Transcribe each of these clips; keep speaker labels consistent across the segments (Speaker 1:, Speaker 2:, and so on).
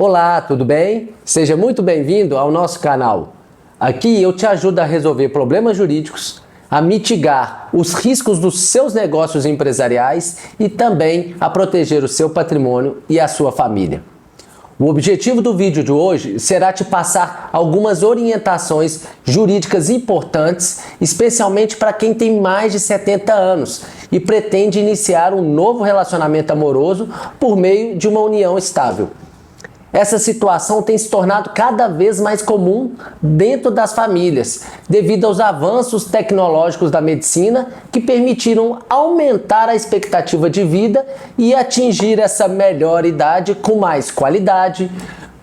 Speaker 1: Olá, tudo bem? Seja muito bem-vindo ao nosso canal. Aqui eu te ajudo a resolver problemas jurídicos, a mitigar os riscos dos seus negócios empresariais e também a proteger o seu patrimônio e a sua família. O objetivo do vídeo de hoje será te passar algumas orientações jurídicas importantes, especialmente para quem tem mais de 70 anos e pretende iniciar um novo relacionamento amoroso por meio de uma união estável. Essa situação tem se tornado cada vez mais comum dentro das famílias, devido aos avanços tecnológicos da medicina que permitiram aumentar a expectativa de vida e atingir essa melhor idade com mais qualidade,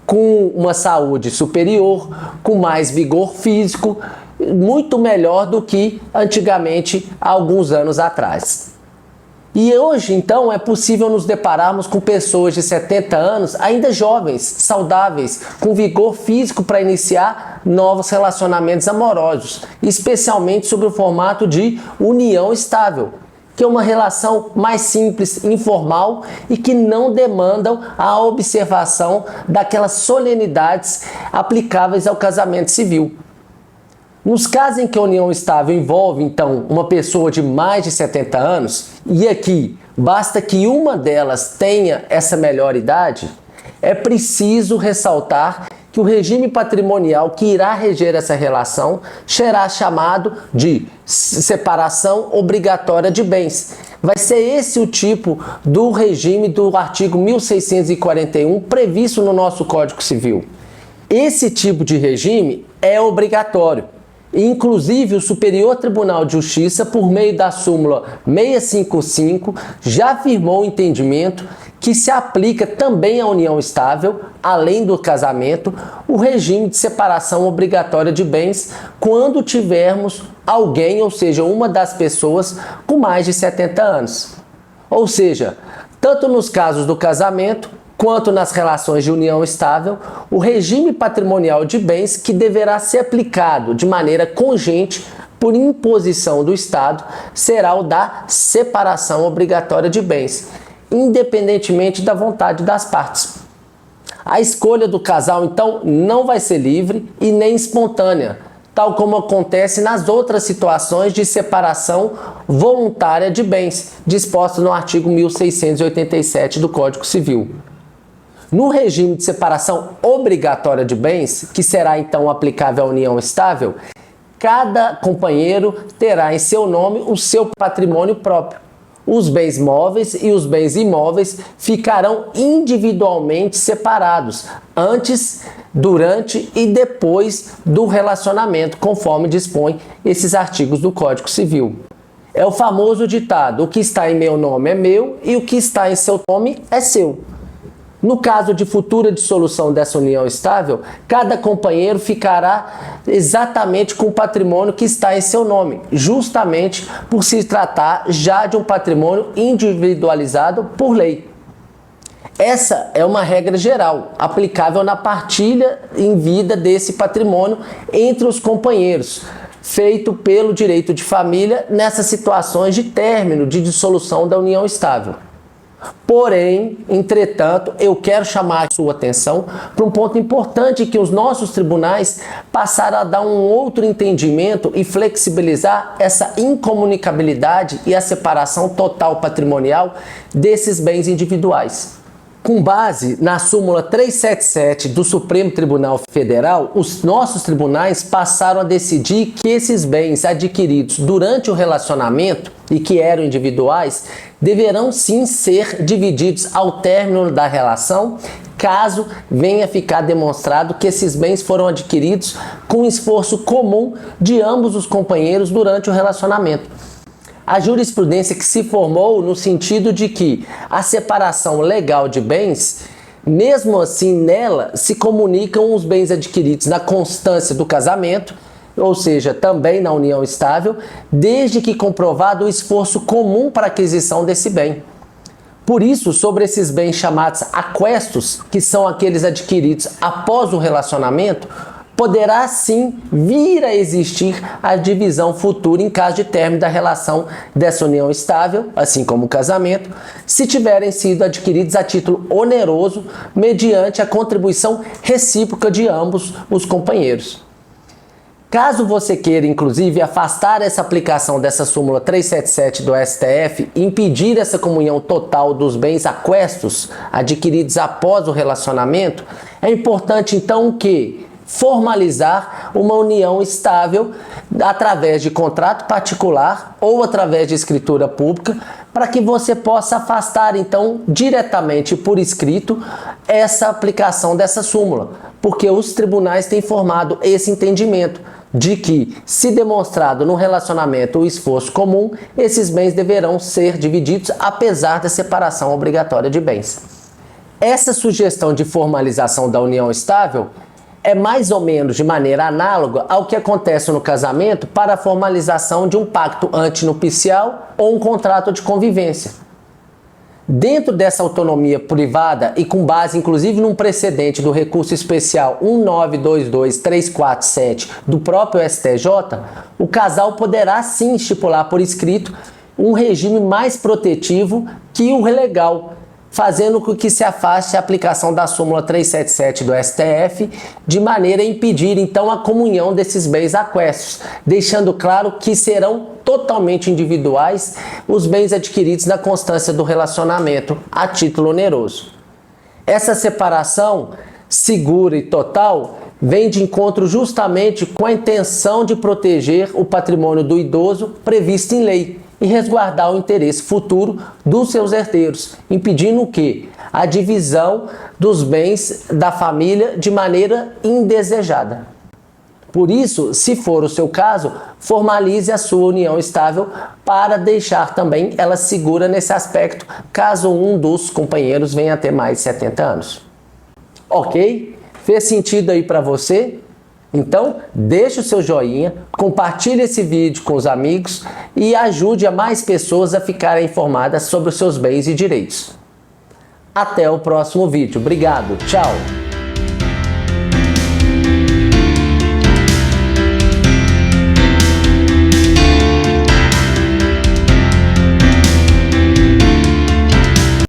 Speaker 1: com uma saúde superior, com mais vigor físico, muito melhor do que antigamente, há alguns anos atrás. E hoje, então, é possível nos depararmos com pessoas de 70 anos, ainda jovens, saudáveis, com vigor físico para iniciar novos relacionamentos amorosos, especialmente sob o formato de união estável, que é uma relação mais simples, informal e que não demandam a observação daquelas solenidades aplicáveis ao casamento civil. Nos casos em que a união estável envolve, então, uma pessoa de mais de 70 anos, e aqui basta que uma delas tenha essa melhor idade, é preciso ressaltar que o regime patrimonial que irá reger essa relação será chamado de separação obrigatória de bens. Vai ser esse o tipo do regime do artigo 1641 previsto no nosso Código Civil. Esse tipo de regime é obrigatório. Inclusive, o Superior Tribunal de Justiça, por meio da súmula 655, já afirmou o entendimento que se aplica também à união estável, além do casamento, o regime de separação obrigatória de bens quando tivermos alguém, ou seja, uma das pessoas com mais de 70 anos. Ou seja, tanto nos casos do casamento, quanto nas relações de união estável, o regime patrimonial de bens que deverá ser aplicado de maneira congente por imposição do Estado será o da separação obrigatória de bens, independentemente da vontade das partes. A escolha do casal, então, não vai ser livre e nem espontânea, tal como acontece nas outras situações de separação voluntária de bens, disposto no artigo 1687 do Código Civil. No regime de separação obrigatória de bens, que será então aplicável à união estável, cada companheiro terá em seu nome o seu patrimônio próprio. Os bens móveis e os bens imóveis ficarão individualmente separados, antes, durante e depois do relacionamento, conforme dispõe esses artigos do Código Civil. É o famoso ditado: o que está em meu nome é meu e o que está em seu nome é seu. No caso de futura dissolução dessa união estável, cada companheiro ficará exatamente com o patrimônio que está em seu nome, justamente por se tratar já de um patrimônio individualizado por lei. Essa é uma regra geral, aplicável na partilha em vida desse patrimônio entre os companheiros, feito pelo direito de família nessas situações de término de dissolução da união estável. Porém, entretanto, eu quero chamar a sua atenção para um ponto importante que os nossos tribunais passaram a dar um outro entendimento e flexibilizar essa incomunicabilidade e a separação total patrimonial desses bens individuais. Com base na súmula 377 do Supremo Tribunal Federal, os nossos tribunais passaram a decidir que esses bens adquiridos durante o relacionamento e que eram individuais deverão sim ser divididos ao término da relação, caso venha a ficar demonstrado que esses bens foram adquiridos com esforço comum de ambos os companheiros durante o relacionamento. A jurisprudência que se formou no sentido de que a separação legal de bens, mesmo assim nela, se comunicam os bens adquiridos na constância do casamento, ou seja, também na união estável, desde que comprovado o esforço comum para a aquisição desse bem. Por isso, sobre esses bens chamados aquestos, que são aqueles adquiridos após o relacionamento, poderá sim vir a existir a divisão futura em caso de término da relação dessa união estável, assim como o casamento, se tiverem sido adquiridos a título oneroso mediante a contribuição recíproca de ambos os companheiros. Caso você queira, inclusive, afastar essa aplicação dessa súmula 377 do STF e impedir essa comunhão total dos bens aquestos adquiridos após o relacionamento, é importante então que formalizar uma união estável através de contrato particular ou através de escritura pública, para que você possa afastar então diretamente por escrito essa aplicação dessa súmula, porque os tribunais têm formado esse entendimento de que, se demonstrado no relacionamento o esforço comum, esses bens deverão ser divididos apesar da separação obrigatória de bens. Essa sugestão de formalização da união estável é mais ou menos de maneira análoga ao que acontece no casamento para a formalização de um pacto antinupcial ou um contrato de convivência. Dentro dessa autonomia privada e com base inclusive num precedente do recurso especial 1922347 do próprio STJ, o casal poderá sim estipular por escrito um regime mais protetivo que o legal, fazendo com que se afaste a aplicação da súmula 377 do STF, de maneira a impedir então a comunhão desses bens aquestos, deixando claro que serão totalmente individuais os bens adquiridos na constância do relacionamento a título oneroso. Essa separação segura e total vem de encontro justamente com a intenção de proteger o patrimônio do idoso previsto em lei e resguardar o interesse futuro dos seus herdeiros, impedindo o quê? A divisão dos bens da família de maneira indesejada. Por isso, se for o seu caso, formalize a sua união estável para deixar também ela segura nesse aspecto, caso um dos companheiros venha a ter mais de 70 anos. Ok? Fez sentido aí para você? Então, deixe o seu joinha, compartilhe esse vídeo com os amigos e ajude a mais pessoas a ficarem informadas sobre os seus bens e direitos. Até o próximo vídeo. Obrigado. Tchau.